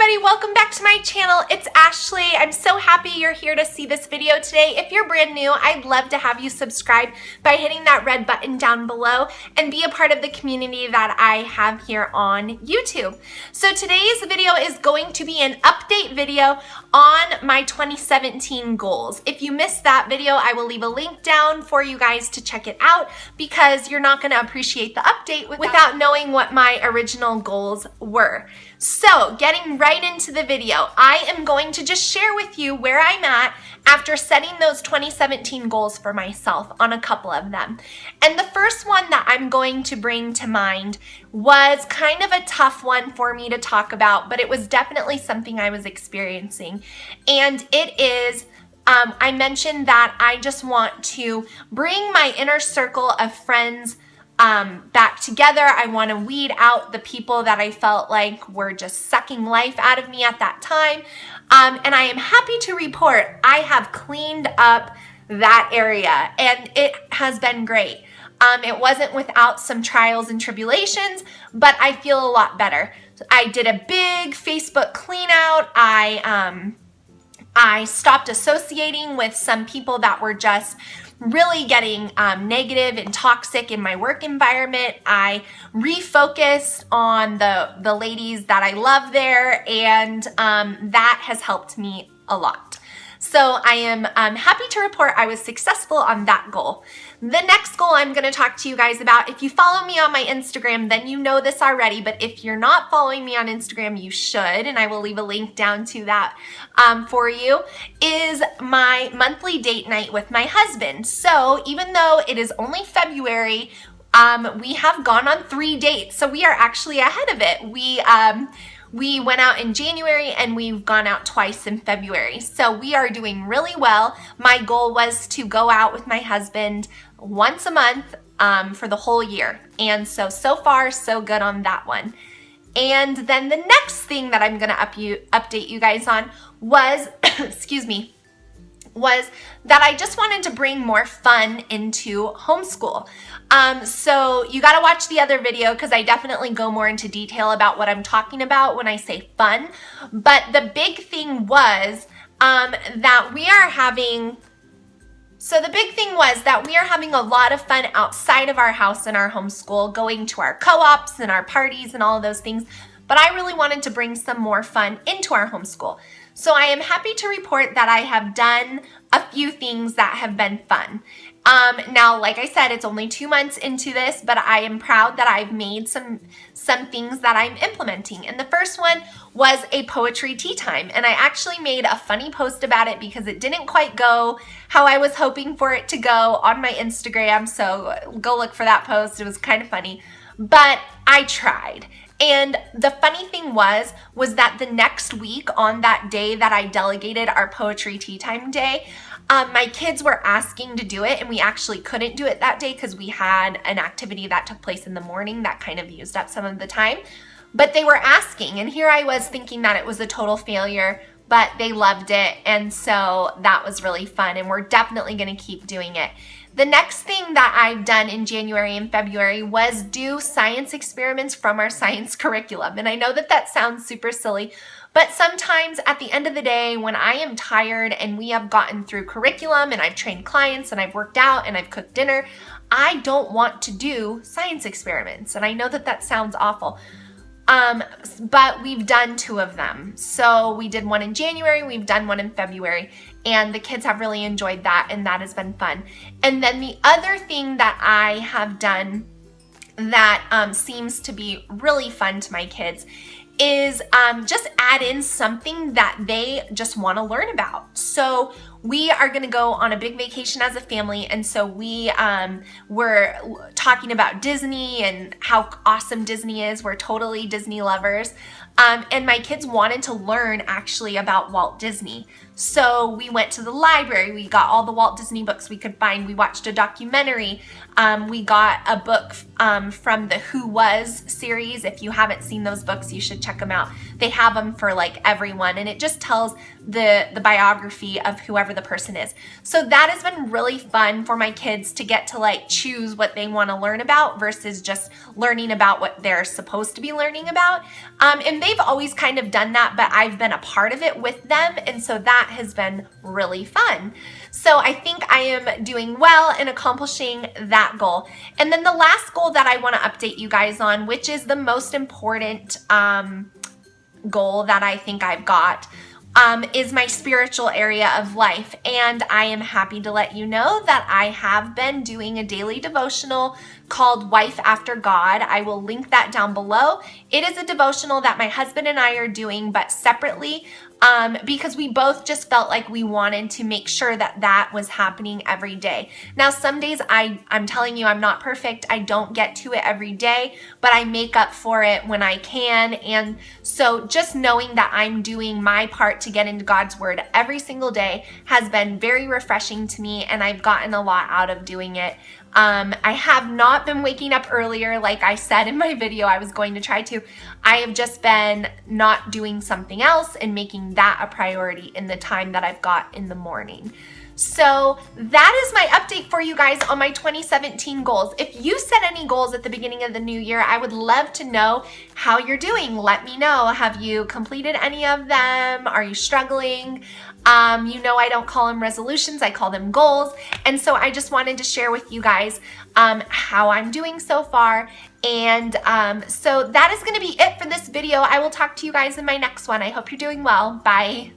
everybody, welcome back to my channel. It's Ashley. I'm so happy you're here to see this video today. If you're brand new, I'd love to have you subscribe by hitting that red button down below and be a part of the community that I have here on YouTube. So today's video is going to be an update video on my 2017 goals. If you missed that video, I will leave a link down for you guys to check it out because you're not going to appreciate the update without knowing what my original goals were. So getting right into the video, I am going to just share with you where I'm at after setting those 2017 goals for myself on a couple of them. And the first one that I'm going to bring to mind was kind of a tough one for me to talk about, but it was definitely something I was experiencing. And it is, I mentioned that I just want to bring my inner circle of friends back together. I want to weed out the people that I felt like were just sucking life out of me at that time. And I am happy to report I have cleaned up that area and it has been great. It wasn't without some trials and tribulations, but I feel a lot better. I did a big Facebook clean out. I stopped associating with some people that were just really getting negative and toxic in my work environment. I refocused on the ladies that I love there, and that has helped me a lot. So I am happy to report I was successful on that goal. The next goal I'm going to talk to you guys about, if you follow me on my Instagram, then you know this already, but if you're not following me on Instagram, you should, and I will leave a link down to that for you, is my monthly date night with my husband. So even though it is only February, we have gone on 3 dates, so we are actually ahead of it. We went out in January and we've gone out twice in February. So we are doing really well. My goal was to go out with my husband once a month for the whole year. And so far, so good on that one. And then the next thing that I'm gonna update you guys on was, excuse me, was that I just wanted to bring more fun into homeschool. So you got to watch the other video because I definitely go more into detail about what I'm talking about when I say fun. But the big thing was that we are having a lot of fun outside of our house in our homeschool, going to our co-ops and our parties and all of those things. But I really wanted to bring some more fun into our homeschool. So I am happy to report that I have done a few things that have been fun. Now, like I said, it's only 2 months into this, but I am proud that I've made some things that I'm implementing. And the first one was a poetry tea time. And I actually made a funny post about it because it didn't quite go how I was hoping for it to go on my Instagram. So go look for that post. It was kind of funny, but I tried. And the funny thing was that the next week on that day that I delegated our poetry tea time day, my kids were asking to do it, and we actually couldn't do it that day because we had an activity that took place in the morning that kind of used up some of the time. But they were asking, and here I was thinking that it was a total failure, but they loved it, and so that was really fun, and we're definitely going to keep doing it. The next thing that I've done in January and February was do science experiments from our science curriculum. And I know that sounds super silly, but sometimes at the end of the day, when I am tired and we have gotten through curriculum and I've trained clients and I've worked out and I've cooked dinner, I don't want to do science experiments. And I know that sounds awful. But we've done 2 of them. So we did one in January, we've done one in February, and the kids have really enjoyed that, and that has been fun. And then the other thing that I have done that seems to be really fun to my kids is just add in something that they just want to learn about. So we are going to go on a big vacation as a family, and so we were talking about Disney and how awesome Disney is. We're totally Disney lovers. And my kids wanted to learn actually about Walt Disney. So we went to the library, we got all the Walt Disney books we could find, we watched a documentary, we got a book from the Who Was series. If you haven't seen those books, you should check them out. They have them for like everyone, and it just tells the biography of whoever whoever the person is. So that has been really fun for my kids to get to like choose what they want to learn about versus just learning about what they're supposed to be learning about. And they've always kind of done that, but I've been a part of it with them. And so that has been really fun. So I think I am doing well in accomplishing that goal. And then the last goal that I want to update you guys on, which is the most important goal that I think I've got, is my spiritual area of life. And I am happy to let you know that I have been doing a daily devotional called Wife After God. I will link that down below. It is a devotional that my husband and I are doing, but separately, because we both just felt like we wanted to make sure that that was happening every day. Now, some days I'm telling you, I'm not perfect. I don't get to it every day, but I make up for it when I can. And so just knowing that I'm doing my part to get into God's word every single day has been very refreshing to me, and I've gotten a lot out of doing it. I have not been waking up earlier like I said in my video I was going to try to. I have just been not doing something else and making that a priority in the time that I've got in the morning. So that is my update for you guys on my 2017 goals. If you set any goals at the beginning of the new year, I would love to know how you're doing. Let me know. Have you completed any of them? Are you struggling? You know, I don't call them resolutions, I call them goals. And so I just wanted to share with you guys how I'm doing so far. And so that is going to be it for this video. I will talk to you guys in my next one. I hope you're doing well. Bye.